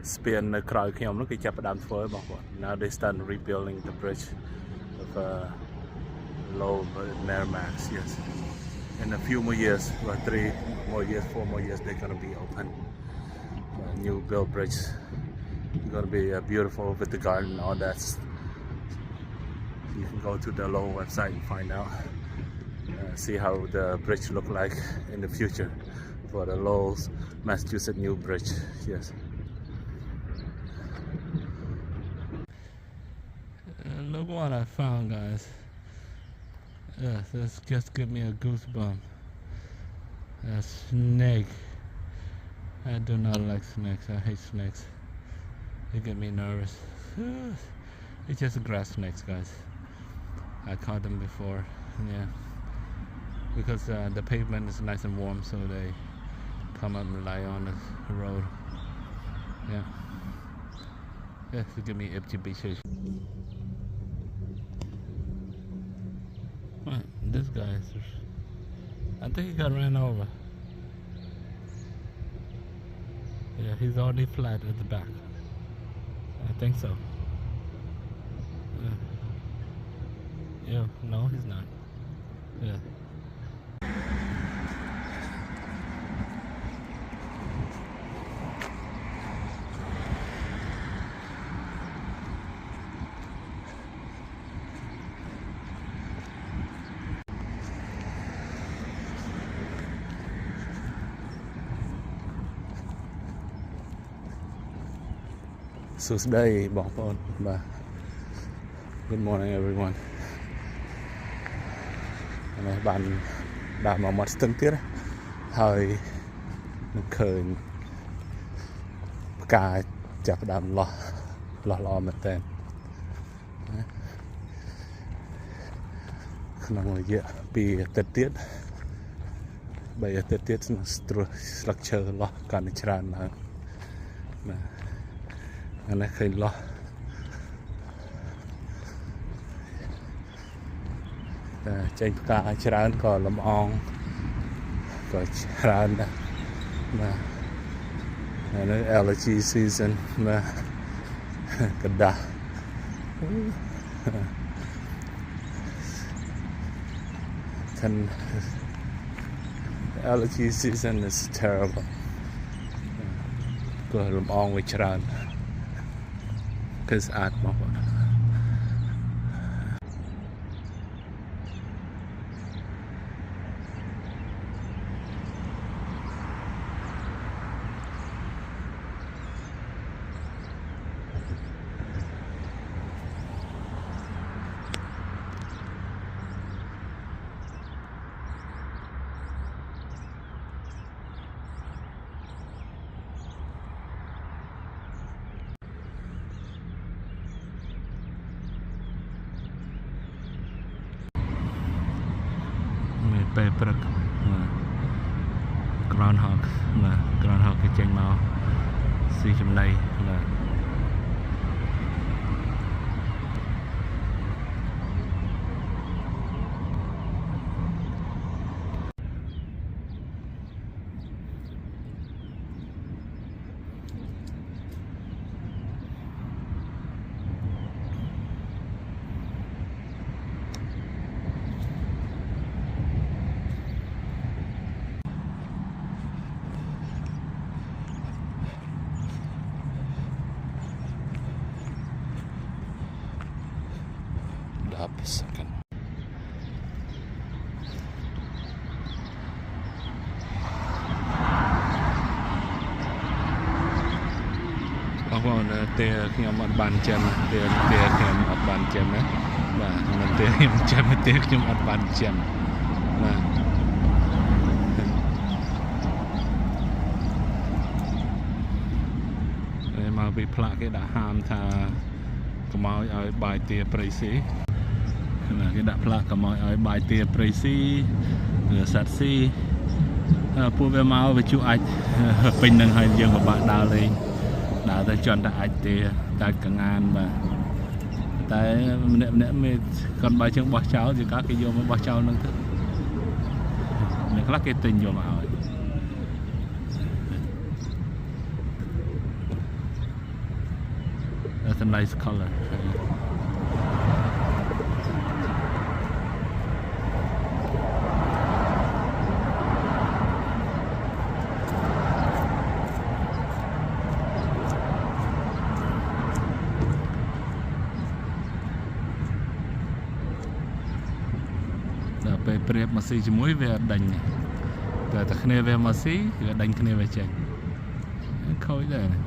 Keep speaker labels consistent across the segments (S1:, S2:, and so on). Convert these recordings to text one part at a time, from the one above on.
S1: Spain the crowd came look at Japan for now they start rebuilding the bridge of low Merrimack. Yes, in a few more years, about 3 more years, 4 more years, they're gonna be open. New build bridge. It's gonna be beautiful with the garden, all that. You can go to the Low website and find out, see how the bridge look like in the future for the Low Massachusetts new bridge. Yes. And look what I found, guys. Yes, this just give me a goosebump. A snake. I do not like snakes. I hate snakes. They get me nervous. It's just grass snakes, guys. I caught them before. Yeah, because the pavement is nice and warm, so they come up and lie on the road. Yeah. Yeah, to give me itchy bitches. What? This guy is... I think he got ran over. Yeah, he's already flat at the back. I think so. Yeah, no, he's not. Yeah. So today, good morning everyone. Bạn đã mà mất từng tiết hơi khởi cả chập đàm lo mất tên không người dễ bị tiết bây giờ tiết structure lo cần tràn mà anh ấy khởi lo trên cả tràn có làm ong có tràn mà nó allergy season mà cái đà and allergy season is terrible. Có làm ong với tràn because at màពេលព្រឹក groundhog គេចេញមកស៊ីចំណី up a second. Tiaខ្ញុំអត់បានចិនtiaខ្ញុំអត់បានចិនណាបាទមិនtiaខ្ញុំចិនtiaខ្ញុំអត់បានចិនបាទហើយមកពីផ្លាកគេដាក់ហាមថាកុំឲ្យបាយtiaព្រៃស៊ីគេដាក់ផ្លាកកុំឲ្យបាយtiaព្រៃស៊ីឬសត្វស៊ីពួកវាមកវាជួអាចពេញនឹងហើយយើងពិបាកដើរលេងដើរទៅចន់តែអាចទេតែកងានបាទតែម្នាក់មេគាត់បើជាងបោះចោលជាការគេយកមកបោះចោលនឹងទៅអ្នកខ្លះគេទិញយកមកឲ្យ a nice color. Về prep mà xí chỉ muối về đánhแต่แต่คะแนนvề mà xí về đánhคะแนนvề chạy khôi đây này.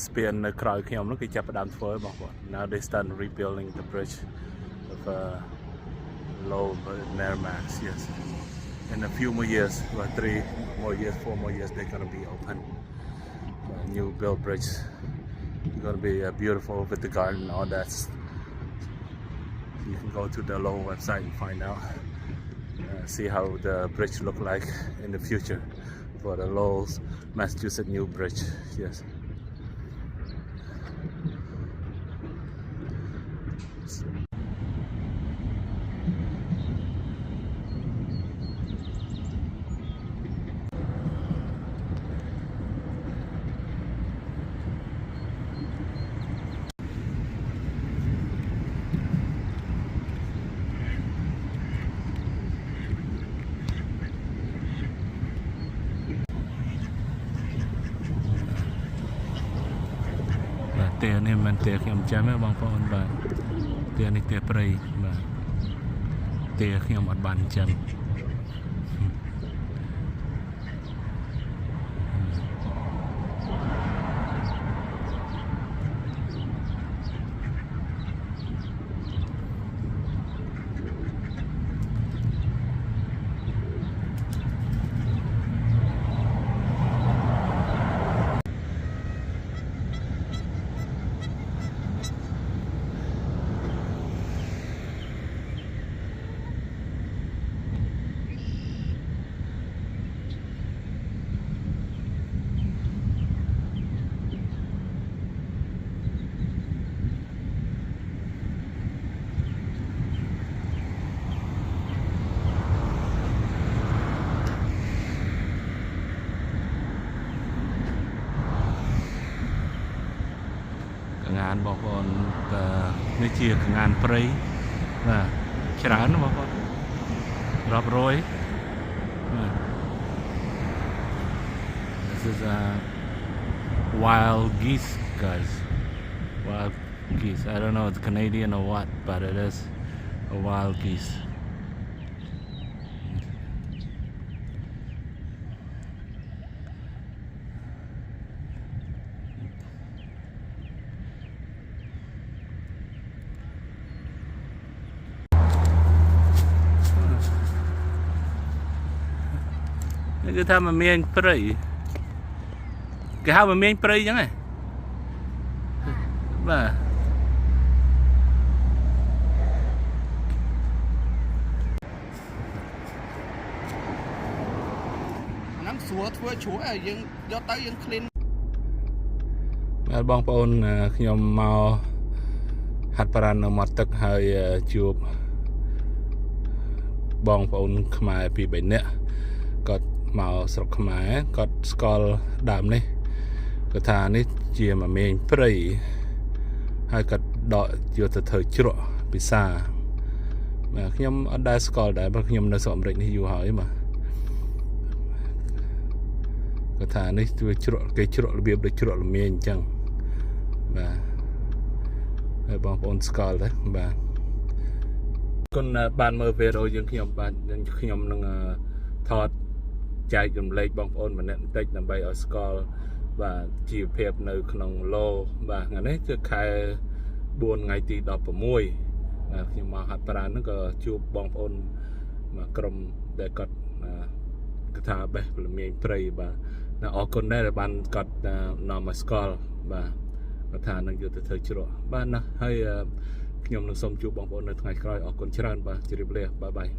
S1: Spainនៅក្រៅខ្ញុំនោះគេចាប់ផ្ដើមធ្វើបងប្អូន Now they start rebuilding the bridge of Low Mermax. Yes, in a few more years, 3 more years, 4 more years, they're gonna be open. New built bridge. It's gonna be beautiful with the garden, all that. You can go to the Low website and find out, see how the bridge look like in the future for the Low's Massachusetts new bridge. Yes. Tia này mình tia khi chém mấy bông phong và tia này tia prey và tia khi một bàn chémงานบอกว่าไม่เชียร์งานปรีนะฉลาดนะบอกว่ารับร้อย This is wild geese, guys. Wild geese. I don't know if it's Canadian or what, but it is a wild geese. Cứ tham mà miên prey cái hao mà miên prey chẳng này và nắm xúa thua chúa dân do tới dân clean បងប្អូនខ្ញុំមក ហាត់ប្រាណនៅមាត់ទឹកហើយជួបបងប្អូនខ្មែរពី3នាក់គាត់មកស្រុកខ្មែរគាត់ស្គាល់ដើមនេះគាត់ថានេះជាមមេញព្រៃហើយគាត់ដកយកទៅធ្វើជ្រក់ពិសាបាទខ្ញុំអត់ដែលស្គាល់ដែរព្រោះខ្ញុំនៅស្រុកអាមេរិកនេះយូរហើយបាទគាត់ថានេះធ្វើជ្រក់គេជ្រក់របៀបដូចជ្រក់ល្មៀងអញ្ចឹងបាទហើយបងប្អូនស្គាល់ដែរបាទគុណបានមើលវីដេអូយើងខ្ញុំបាទខ្ញុំនឹងថតចែករំលែកបងប្អូនម្នាក់បន្តិចដើម្បីឲ្យស្គាល់បាទជីវភាពនៅក្នុងឡូបាទថ្ងៃនេះគឺខែ4ថ្ងៃទី16បាទខ្ញុំមកហាត់ប្រាណហ្នឹងក៏ជួបបងប្អូនមកក្រុមដែលគាត់ថាបេះពលមានព្រៃបាទអរគុណដែរដែលបានគាត់នាំមកស្គាល់បាទគាត់ថានឹងយកទៅធ្វើជ្រក់បាទណាហើយខ្ញុំនឹងសូមជួបបងប្អូននៅថ្ងៃក្រោយអរគុណច្រើនបាទជម្រាបលាបាយបាយ